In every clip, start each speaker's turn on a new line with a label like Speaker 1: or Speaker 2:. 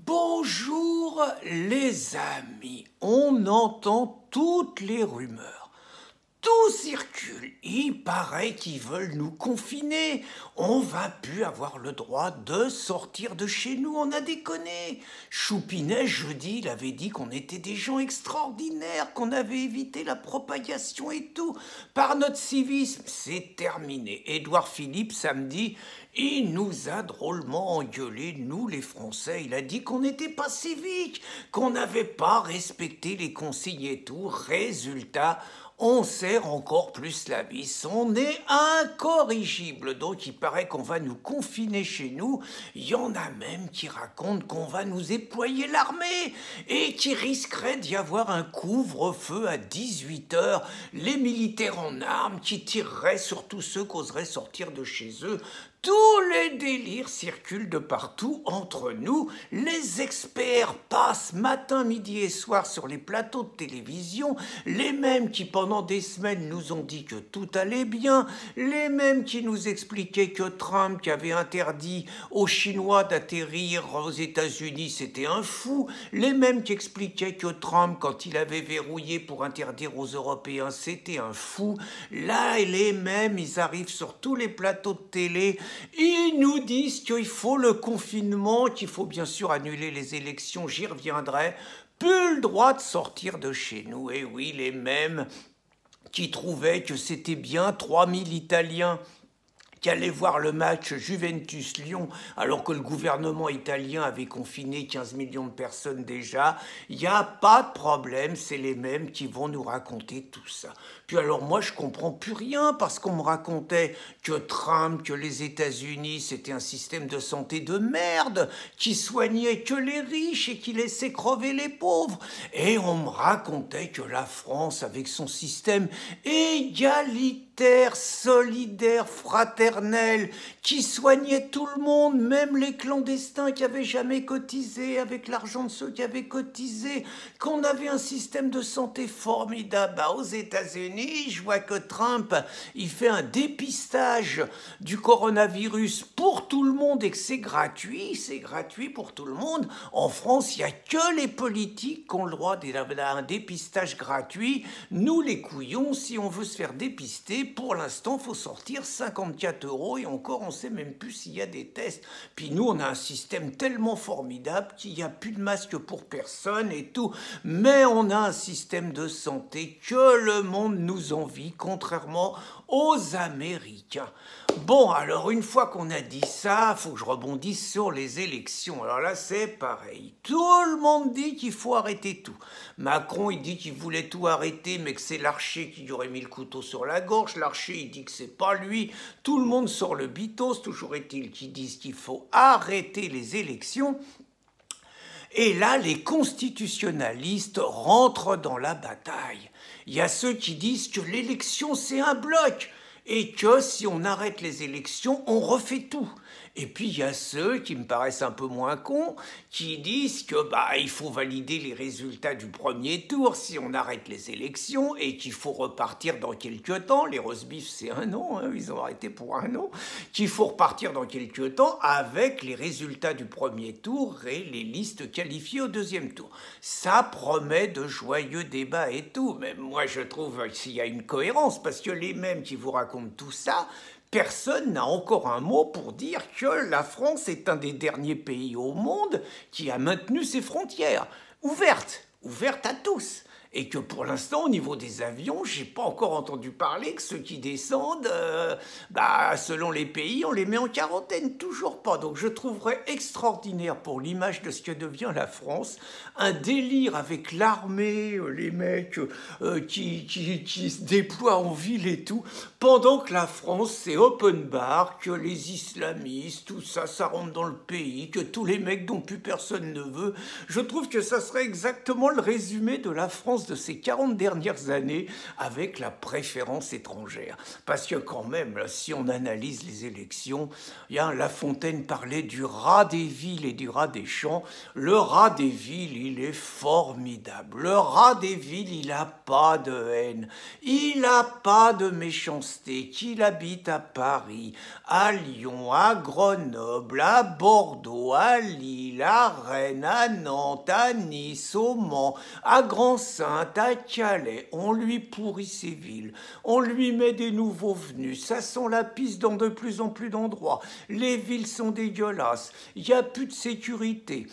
Speaker 1: Bonjour les amis, on entend toutes les rumeurs. Tout circule, il paraît qu'ils veulent nous confiner. On va plus avoir le droit de sortir de chez nous, on a déconné. Choupinet, jeudi, il avait dit qu'on était des gens extraordinaires, qu'on avait évité la propagation et tout. Par notre civisme, c'est terminé. Édouard Philippe, samedi, il nous a drôlement engueulés, nous les Français. Il a dit qu'on n'était pas civiques, qu'on n'avait pas respecté les consignes et tout. Résultat, on serre encore plus la vis, on est incorrigible, donc il paraît qu'on va nous confiner chez nous. Il y en a même qui racontent qu'on va nous déployer l'armée et qui risquerait d'y avoir un couvre-feu à 18h, les militaires en armes qui tireraient sur tous ceux qui oseraient sortir de chez eux. Tous les délires circulent de partout entre nous. Les experts passent matin, midi et soir sur les plateaux de télévision, les mêmes qui pendant des semaines nous ont dit que tout allait bien, les mêmes qui nous expliquaient que Trump qui avait interdit aux Chinois d'atterrir aux États-Unis c'était un fou, les mêmes qui expliquaient que Trump quand il avait verrouillé pour interdire aux Européens c'était un fou. Là les mêmes ils arrivent sur tous les plateaux de télé. Ils nous disent qu'il faut le confinement, qu'il faut bien sûr annuler les élections, j'y reviendrai. Plus le droit de sortir de chez nous. Et oui, les mêmes qui trouvaient que c'était bien 3000 Italiens qui allaient voir le match Juventus-Lyon, alors que le gouvernement italien avait confiné 15 millions de personnes déjà. Il n'y a pas de problème, c'est les mêmes qui vont nous raconter tout ça. Puis alors moi, je comprends plus rien, parce qu'on me racontait que Trump, que les États-Unis, c'était un système de santé de merde, qui soignait que les riches et qui laissait crever les pauvres. Et on me racontait que la France, avec son système égalitaire, solidaire, fraternel, qui soignait tout le monde, même les clandestins qui avaient jamais cotisé, avec l'argent de ceux qui avaient cotisé, qu'on avait un système de santé formidable. Bah, aux États-Unis, je vois que Trump, il fait un dépistage du coronavirus pour tout le monde et que c'est gratuit pour tout le monde. En France, il n'y a que les politiques qui ont le droit à un dépistage gratuit. Nous, les couillons, si on veut se faire dépister, pour l'instant, il faut sortir 54 € et encore, on ne sait même plus s'il y a des tests. Puis nous, on a un système tellement formidable qu'il n'y a plus de masque pour personne et tout. Mais on a un système de santé que le monde nous envie, contrairement aux Américains. Bon, alors une fois qu'on a dit ça, il faut que je rebondisse sur les élections. Alors là, c'est pareil. Tout le monde dit qu'il faut arrêter tout. Macron, il dit qu'il voulait tout arrêter, mais que c'est Larcher qui lui aurait mis le couteau sur la gorge. Larcher, il dit que c'est pas lui. Tout le monde sort le bitos. Toujours est-il qu'ils disent qu'il faut arrêter les élections. Et là, les constitutionnalistes rentrent dans la bataille. Il y a ceux qui disent que l'élection, c'est un bloc et que si on arrête les élections, on refait tout. Et puis il y a ceux qui me paraissent un peu moins cons, qui disent que il faut valider les résultats du premier tour si on arrête les élections et qu'il faut repartir dans quelques temps. Les rosebifs, c'est 1 an, hein, ils ont arrêté pour 1 an. Qu'il faut repartir dans quelques temps avec les résultats du premier tour et les listes qualifiées au deuxième tour. Ça promet de joyeux débats et tout, mais moi je trouve qu'il y a une cohérence, parce que les mêmes qui vous racontent tout ça, personne n'a encore un mot pour dire que la France est un des derniers pays au monde qui a maintenu ses frontières ouvertes à tous. Et que pour l'instant, au niveau des avions, j'ai pas encore entendu parler que ceux qui descendent, selon les pays, on les met en quarantaine, toujours pas. Donc je trouverais extraordinaire pour l'image de ce que devient la France, un délire avec l'armée, les mecs qui se déploient en ville et tout, pendant que la France, c'est open bar, que les islamistes, tout ça, ça rentre dans le pays, que tous les mecs dont plus personne ne veut. Je trouve que ça serait exactement le résumé de la France différence de ces 40 dernières années avec la préférence étrangère. Parce que quand même, là, si on analyse les élections, La Fontaine parlait du rat des villes et du rat des champs. Le rat des villes, il est formidable. Le rat des villes, il n'a pas de haine, il n'a pas de méchanceté, qu'il habite à Paris, à Lyon, à Grenoble, à Bordeaux, à Lille, à Rennes, à Nantes, à Nice, au Mans, à Grand-Sainte, à Calais. On lui pourrit ses villes, on lui met des nouveaux venus, ça sent la pisse dans de plus en plus d'endroits. Les villes sont dégueulasses, il n'y a plus de sécurité.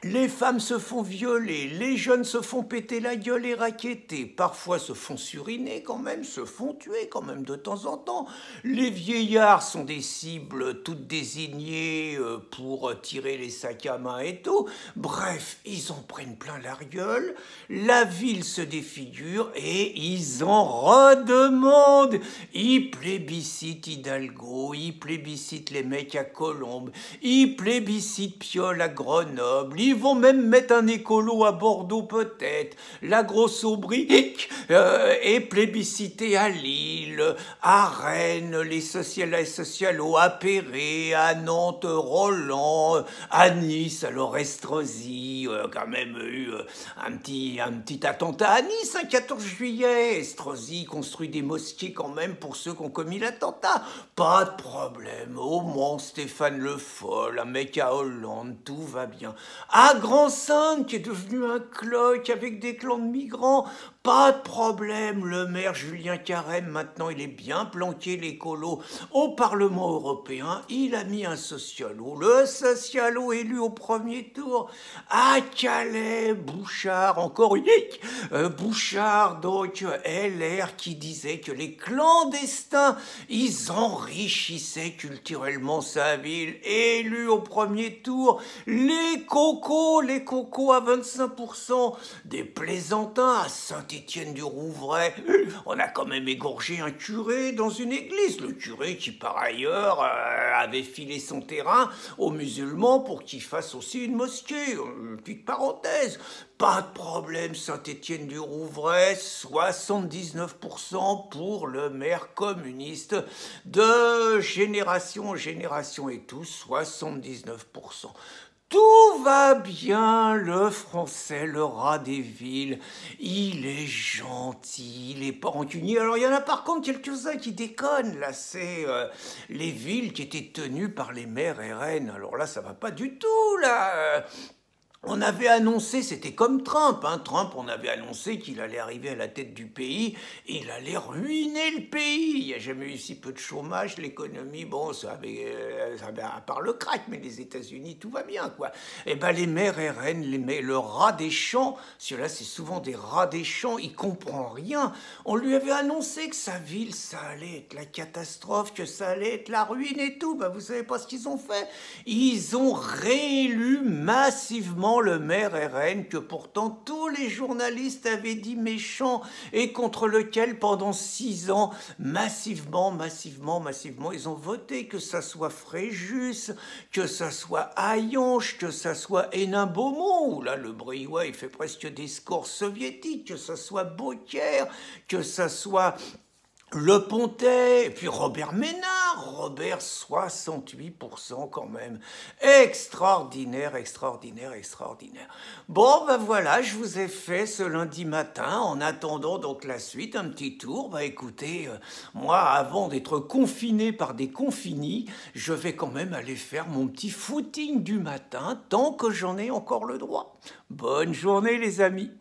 Speaker 1: Les femmes se font violer, les jeunes se font péter la gueule et raqueter, parfois se font suriner quand même, se font tuer quand même de temps en temps. Les vieillards sont des cibles toutes désignées pour tirer les sacs à main et tout. Bref, ils en prennent plein la gueule, la ville se défigure et ils en redemandent. Ils plébiscitent Hidalgo, ils plébiscitent les mecs à Colombes, ils plébiscitent Piolle à Grenoble, ils vont même mettre un écolo à Bordeaux peut-être. La grosse Aubrique est plébiscitée à Lille, à Rennes, les socialos à Perret, à Nantes, Roland, à Nice, alors Estrosi, quand même eu un petit attentat à Nice, 14 juillet. Estrosi construit des mosquées quand même pour ceux qui ont commis l'attentat. Pas de problème. Au Mans, Stéphane Le Foll, un mec à Hollande, tout va bien. À Grand-Sainte, qui est devenu un cloque avec des clans de migrants, pas de problème. Le maire Julien Carême, maintenant, il est bien planqué, l'écolo. Au Parlement européen, il a mis un socialo. Le socialo élu au premier tour. À Calais, Bouchard, encore unique. Bouchard, donc, LR, qui disait que les clandestins, ils enrichissaient culturellement sa ville. Élu au premier tour, les cocos à 25%, des plaisantins à Saint-Étienne-du-Rouvray. On a quand même égorgé un curé dans une église. Le curé qui, par ailleurs, avait filé son terrain aux musulmans pour qu'ils fassent aussi une mosquée. Petite parenthèse. Pas de problème, Saint-Étienne-du-Rouvray, 79% pour le maire communiste de génération en génération et tout, 79%. Tout va bien, le français, le rat des villes, il est gentil, il est pas rancunier. Alors il y en a par contre quelques-uns qui déconnent, là, c'est les villes qui étaient tenues par les maires RN. Alors là, ça va pas du tout, là. On avait annoncé, c'était comme Trump, Trump, on avait annoncé qu'il allait arriver à la tête du pays et il allait ruiner le pays. Il n'y a jamais eu si peu de chômage, l'économie, bon, ça avait à part le crack, mais les États-Unis, tout va bien, quoi. Eh ben, les maires RN, le rat des champs, ceux-là, c'est souvent des rats des champs, il comprend rien. On lui avait annoncé que sa ville, ça allait être la catastrophe, que ça allait être la ruine et tout. Ben, vous savez pas ce qu'ils ont fait? Ils ont réélu massivement le maire RN que pourtant tous les journalistes avaient dit méchant et contre lequel pendant 6 ans, massivement, ils ont voté, que ça soit Fréjus, que ça soit Hayanche, que ça soit Hénin-Beaumont, où là le Briouat il fait presque des scores soviétiques, que ça soit Beaucaire, que ça soit Le Pontet, et puis Robert Ménard, Robert 68% quand même. Extraordinaire. Bon, ben voilà, je vous ai fait ce lundi matin, en attendant donc la suite, un petit tour. Bah écoutez, moi, avant d'être confiné par des confinis, je vais quand même aller faire mon petit footing du matin, tant que j'en ai encore le droit. Bonne journée les amis.